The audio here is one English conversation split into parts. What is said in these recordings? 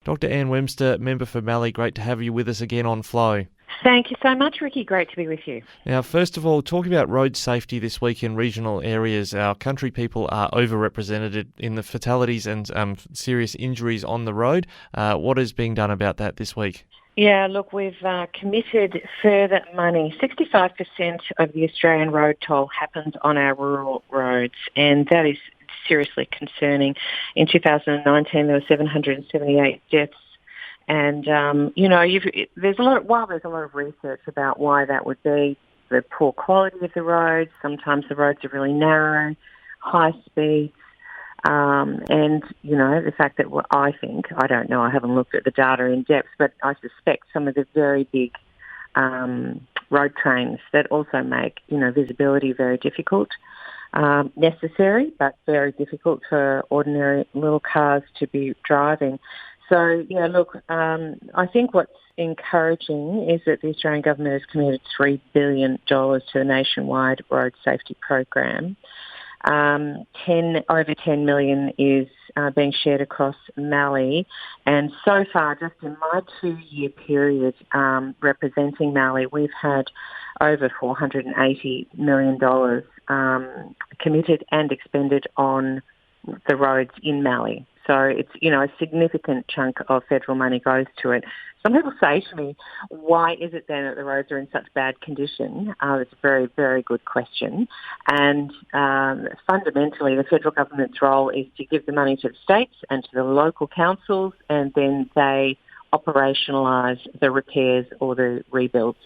Dr. Anne Webster, member for Mallee, great to have you with us again on Flow. Thank you so much, Ricky. Great to be with you. Now, first of all, talking about road safety this week in regional areas, our country people are overrepresented in the fatalities and serious injuries on the road. What is being done about that this week? Yeah, look, we've committed further money. 65% of the Australian road toll happens on our rural roads, and that is seriously concerning. In 2019, there were 778 deaths. And, there's a lot of research about why that would be, the poor quality of the roads. Sometimes the roads are really narrow, high speeds, and, the fact that I don't know, I haven't looked at the data in depth, but I suspect some of the very big road trains that also make, visibility very difficult, necessary, but very difficult for ordinary little cars to be driving. So, I think what's encouraging is that the Australian government has committed $3 billion to the nationwide road safety program. Over $10 million is being shared across Mallee. And so far, just in my 2-year period representing Mallee, we've had over $480 million committed and expended on the roads in Mallee. So it's, a significant chunk of federal money goes to it. Some people say to me, why is it then that the roads are in such bad condition? It's a very, very good question. And fundamentally, the federal government's role is to give the money to the states and to the local councils, and then they operationalise the repairs or the rebuilds.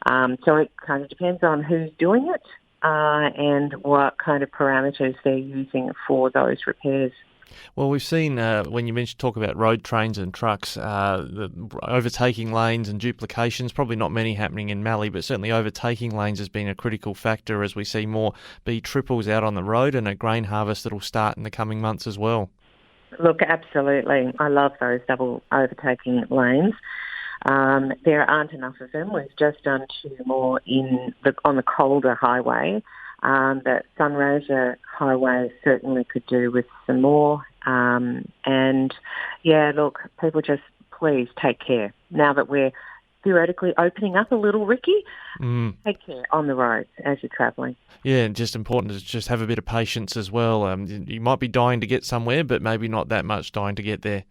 So it kind of depends on who's doing it and what kind of parameters they're using for those repairs. Well, we've seen, when you talk about road trains and trucks, the overtaking lanes and duplications, probably not many happening in Mallee, but certainly overtaking lanes has been a critical factor as we see more B-triples out on the road and a grain harvest that will start in the coming months as well. Look, absolutely. I love those double overtaking lanes. There aren't enough of them. We've just done 2 more on the colder highway. But Sunraysia Highway certainly could do with some more. People just please take care. Now that we're theoretically opening up a little, Ricky, take care on the roads as you're travelling. Yeah, and just important to just have a bit of patience as well. You might be dying to get somewhere, but maybe not that much dying to get there.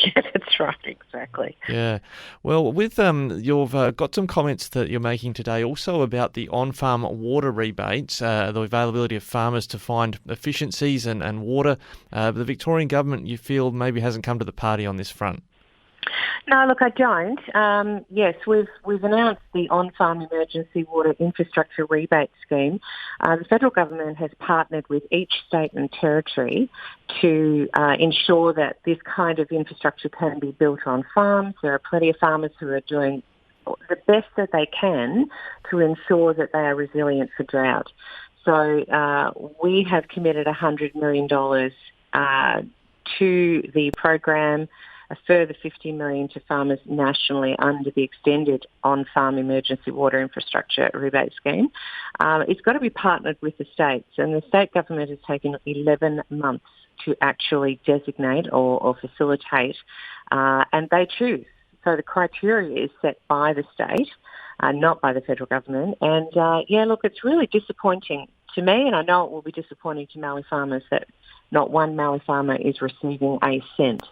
Yeah, that's right, exactly. Yeah. Well, with you've got some comments that you're making today also about the on-farm water rebates, the availability of farmers to find efficiencies and water. The Victorian government, you feel, maybe hasn't come to the party on this front. No, look, I don't. Yes, we've announced the on-farm emergency water infrastructure rebate scheme. The federal government has partnered with each state and territory to ensure that this kind of infrastructure can be built on farms. There are plenty of farmers who are doing the best that they can to ensure that they are resilient for drought. So we have committed $100 million to the program, a further $50 million to farmers nationally under the extended on-farm emergency water infrastructure rebate scheme. It's got to be partnered with the states, and the state government has taken 11 months to actually designate or facilitate, and they choose. So the criteria is set by the state, not by the federal government. And it's really disappointing to me, and I know it will be disappointing to Mallee farmers that not one Mallee farmer is receiving a cent.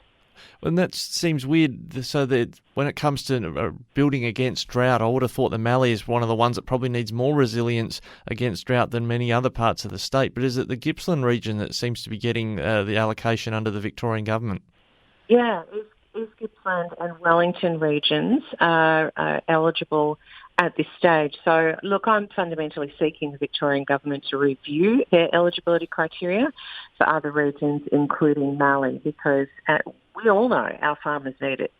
And that seems weird. So that when it comes to building against drought, I would have thought the Mallee is one of the ones that probably needs more resilience against drought than many other parts of the state. But is it the Gippsland region that seems to be getting the allocation under the Victorian government? Yeah, East Gippsland and Wellington regions are eligible at this stage. So, look, I'm fundamentally seeking the Victorian government to review their eligibility criteria for other regions, including Mallee, because we all know our farmers need it.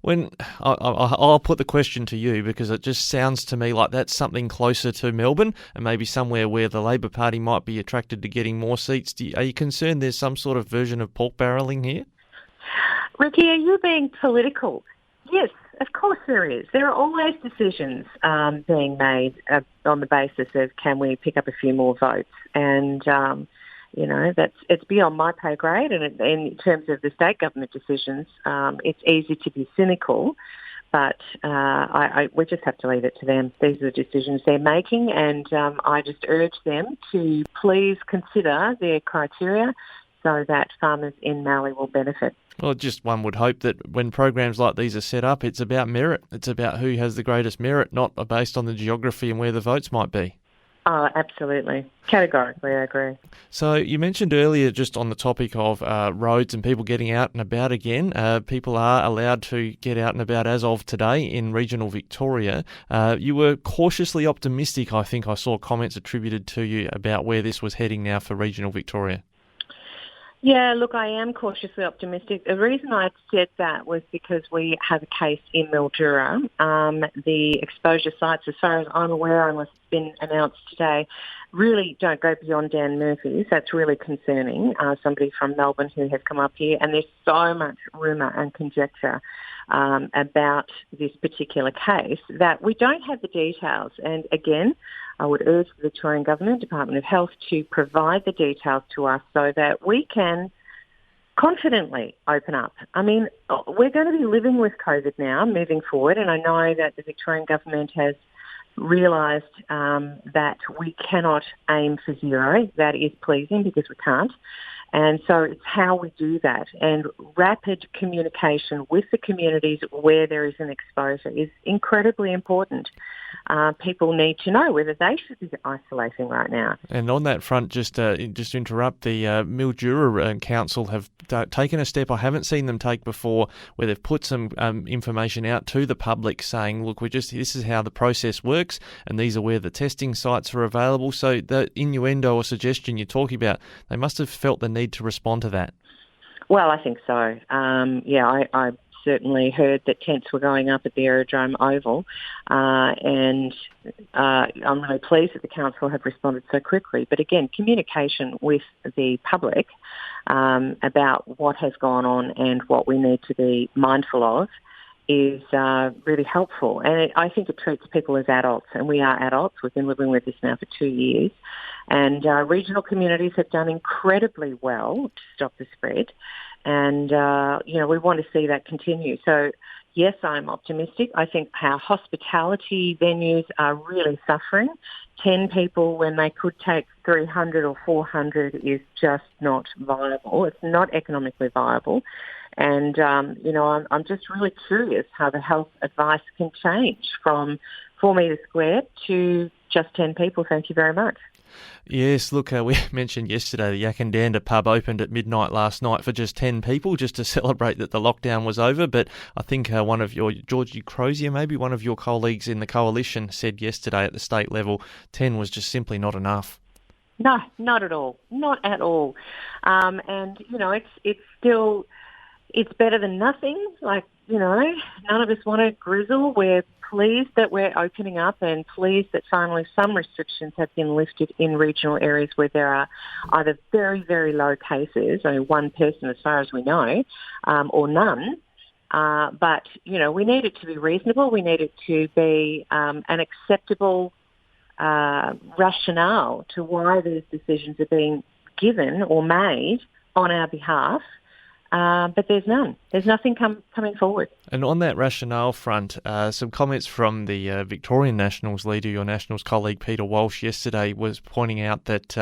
When I'll put the question to you, because it just sounds to me like that's something closer to Melbourne and maybe somewhere where the Labor Party might be attracted to getting more seats. Are you concerned there's some sort of version of pork barrelling here? Ricky, are you being political? Yes, of course there is. There are always decisions being made on the basis of can we pick up a few more votes. And, it's beyond my pay grade, and in terms of the state government decisions, it's easy to be cynical, but we just have to leave it to them. These are the decisions they're making, and I just urge them to please consider their criteria so that farmers in Mallee will benefit. Well, just one would hope that when programs like these are set up, it's about merit. It's about who has the greatest merit, not based on the geography and where the votes might be. Oh, absolutely. Categorically, I agree. So you mentioned earlier, just on the topic of roads and people getting out and about again, people are allowed to get out and about as of today in regional Victoria. You were cautiously optimistic, I think I saw comments attributed to you about where this was heading now for regional Victoria. Yeah, look, I am cautiously optimistic. The reason I said that was because we have a case in Mildura. The exposure sites, as far as I'm aware, unless it's been announced today, really don't go beyond Dan Murphy's. That's really concerning. Somebody from Melbourne who has come up here, and there's so much rumour and conjecture about this particular case that we don't have the details. And again, I would urge the Victorian Government, Department of Health, to provide the details to us so that we can confidently open up. I mean, we're going to be living with COVID now moving forward, and I know that the Victorian Government has realised that we cannot aim for zero. That is pleasing because we can't. And so it's how we do that. And rapid communication with the communities where there is an exposure is incredibly important. People need to know whether they should be isolating right now. And on that front, just to interrupt, the Mildura Council have taken a step I haven't seen them take before, where they've put some information out to the public saying, look, this is how the process works, and these are where the testing sites are available. So the innuendo or suggestion you're talking about, they must have felt the need to respond to that. Well, I think so. I certainly heard that tents were going up at the Aerodrome Oval, and I'm really pleased that the council have responded so quickly. But again, communication with the public about what has gone on and what we need to be mindful of is really helpful. And I think it treats people as adults, and we are adults. We've been living with this now for 2 years. And regional communities have done incredibly well to stop the spread. And, we want to see that continue. So, yes, I'm optimistic. I think our hospitality venues are really suffering. 10 people when they could take 300 or 400 is just not viable. It's not economically viable. And, I'm just really curious how the health advice can change from 4 metres squared to just 10 people. Thank you very much. Yes, look, we mentioned yesterday the Yakandanda pub opened at midnight last night for just 10 people, just to celebrate that the lockdown was over. But I think Georgie Crozier, maybe one of your colleagues in the coalition, said yesterday at the state level, 10 was just simply not enough. No, not at all. Not at all. It's still, it's better than nothing. None of us want to grizzle. We're pleased that we're opening up and pleased that finally some restrictions have been lifted in regional areas where there are either very, very low cases, only one person as far as we know, or none. But we need it to be reasonable. We need it to be an acceptable rationale to why these decisions are being given or made on our behalf. But there's none. There's nothing coming forward. And on that rationale front, some comments from the Victorian Nationals leader, your Nationals colleague Peter Walsh, yesterday was pointing out that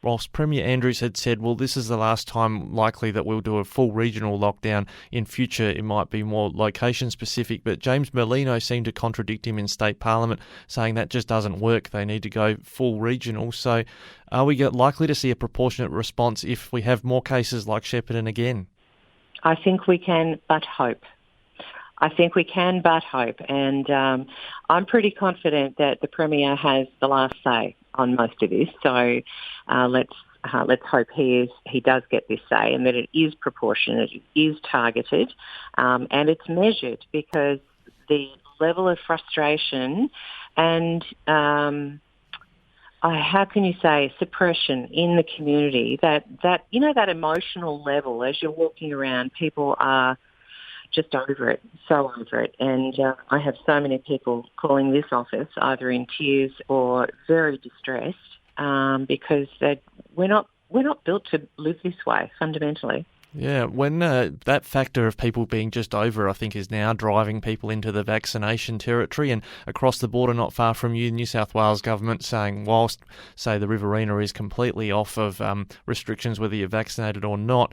whilst Premier Andrews had said, well, this is the last time likely that we'll do a full regional lockdown. In future, it might be more location-specific. But James Merlino seemed to contradict him in State Parliament, saying that just doesn't work. They need to go full regional. So are we likely to see a proportionate response if we have more cases like Shepparton again? I think we can but hope. And I'm pretty confident that the Premier has the last say on most of this. So let's hope he does get this say, and that it is proportionate, it is targeted, and it's measured, because the level of frustration and how can you say, suppression in the community, that emotional level, as you're walking around, people are just over it, so over it. And I have so many people calling this office either in tears or very distressed, because we're we're not built to live this way fundamentally. Yeah, when that factor of people being just over, I think, is now driving people into the vaccination territory, and across the border not far from you, New South Wales government saying whilst, say, the Riverina is completely off of restrictions whether you're vaccinated or not,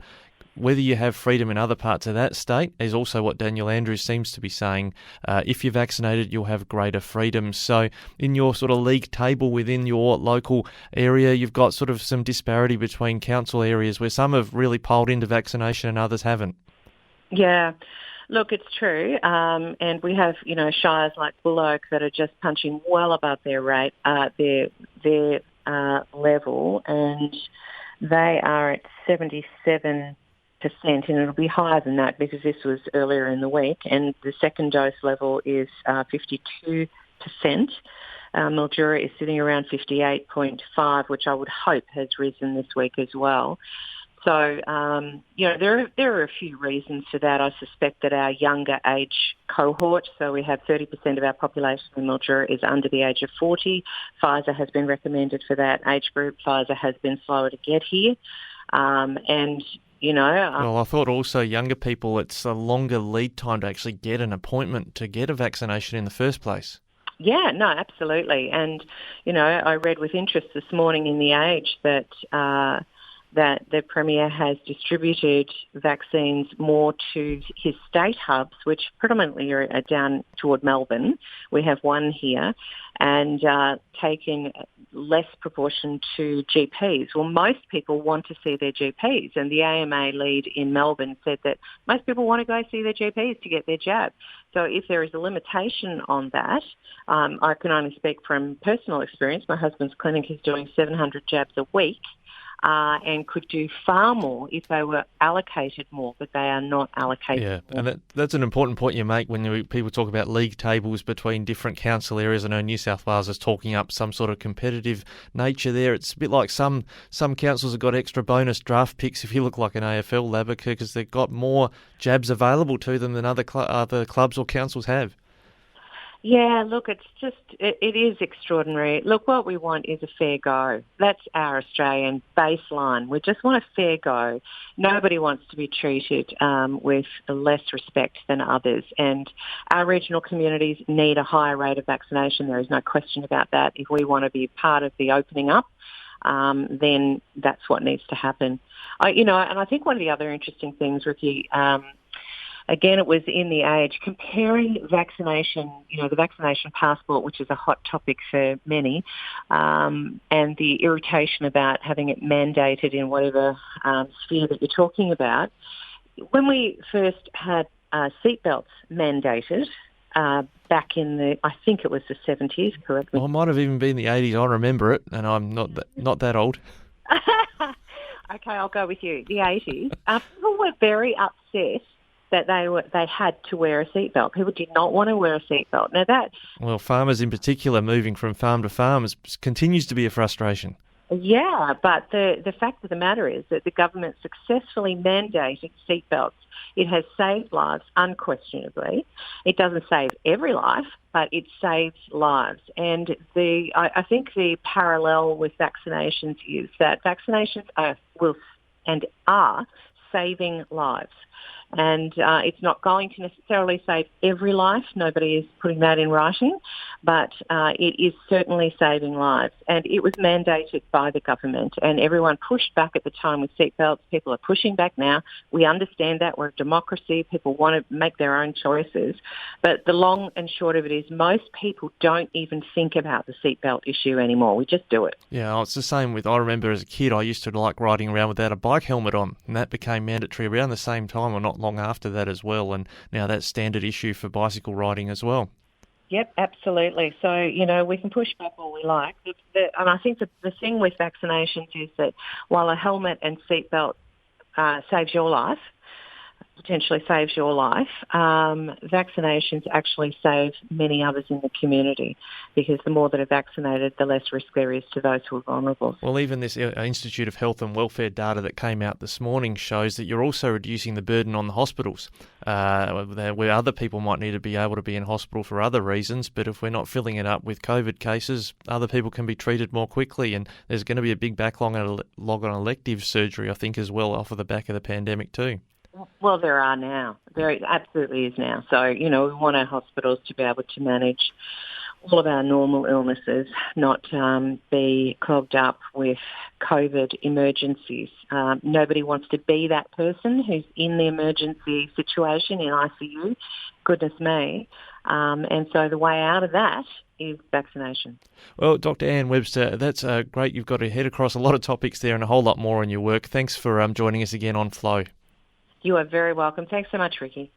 whether you have freedom in other parts of that state is also what Daniel Andrews seems to be saying. If you're vaccinated, you'll have greater freedom. So in your sort of league table within your local area, you've got sort of some disparity between council areas where some have really piled into vaccination and others haven't. Yeah. Look, it's true, and we have, shires like Bullock that are just punching well above their rate, their level, and they are at 77%, and it'll be higher than that because this was earlier in the week, and the second dose level is 52%. Mildura is sitting around 58.5, which I would hope has risen this week as well. So, there are a few reasons for that. I suspect that our younger age cohort, so we have 30% of our population in Mildura is under the age of 40. Pfizer has been recommended for that age group. Pfizer has been slower to get here. Well, I thought also younger people, it's a longer lead time to actually get an appointment to get a vaccination in the first place. Yeah, no, absolutely. And, I read with interest this morning in The Age that the Premier has distributed vaccines more to his state hubs, which predominantly are down toward Melbourne. We have one here, and taking less proportion to GPs. Well, most people want to see their GPs, and the AMA lead in Melbourne said that most people want to go see their GPs to get their jab. So if there is a limitation on that, I can only speak from personal experience. My husband's clinic is doing 700 jabs a week, and could do far more if they were allocated more, but they are not allocated more. And that's an important point you make when people talk about league tables between different council areas. I know New South Wales is talking up some sort of competitive nature there. It's a bit like some councils have got extra bonus draft picks if you look like an AFL labber because they've got more jabs available to them than other clubs or councils have. Yeah, look, it is extraordinary. Look, what we want is a fair go. That's our Australian baseline. We just want a fair go. Nobody wants to be treated with less respect than others. And our regional communities need a higher rate of vaccination. There is no question about that. If we want to be part of the opening up, then that's what needs to happen. And I think one of the other interesting things, Ricky, again, it was in The Age, comparing vaccination, the vaccination passport, which is a hot topic for many, and the irritation about having it mandated in whatever sphere that you're talking about. When we first had seatbelts mandated back in I think it was the 70s, correct me? Well, it might have even been the 80s. I remember it, and I'm not that old. Okay, I'll go with you. The 80s. People were very upset that they had to wear a seatbelt. People did not want to wear a seatbelt. Now farmers in particular moving from farm to farm continues to be a frustration. Yeah, but the fact of the matter is that the government successfully mandated seatbelts. It has saved lives unquestionably. It doesn't save every life, but it saves lives. And I think the parallel with vaccinations is that vaccinations are saving lives. And it's not going to necessarily save every life. Nobody is putting that in writing, but it is certainly saving lives. And it was mandated by the government, and everyone pushed back at the time with seatbelts. People are pushing back now. We understand that. We're a democracy. People want to make their own choices. But the long and short of it is most people don't even think about the seatbelt issue anymore. We just do it. Yeah, it's the same I remember as a kid, I used to like riding around without a bike helmet on, and that became mandatory around the same time, or not long after that as well, and now that's standard issue for bicycle riding as well. Yep, absolutely. So, we can push back all we like. And I think the thing with vaccinations is that while a helmet and seatbelt saves your life, potentially saves your life, vaccinations actually save many others in the community, because the more that are vaccinated, the less risk there is to those who are vulnerable. Well, even this Institute of Health and Welfare data that came out this morning shows that you're also reducing the burden on the hospitals, where other people might need to be able to be in hospital for other reasons, but if we're not filling it up with COVID cases, other people can be treated more quickly, and there's going to be a big backlog on elective surgery, I think, as well, off of the back of the pandemic too. Well, there are now. There absolutely is now. So, we want our hospitals to be able to manage all of our normal illnesses, not be clogged up with COVID emergencies. Nobody wants to be that person who's in the emergency situation in ICU, goodness me. And so the way out of that is vaccination. Well, Dr. Anne Webster, that's great. You've got to head across a lot of topics there and a whole lot more in your work. Thanks for joining us again on Flow. You are very welcome. Thanks so much, Ricky.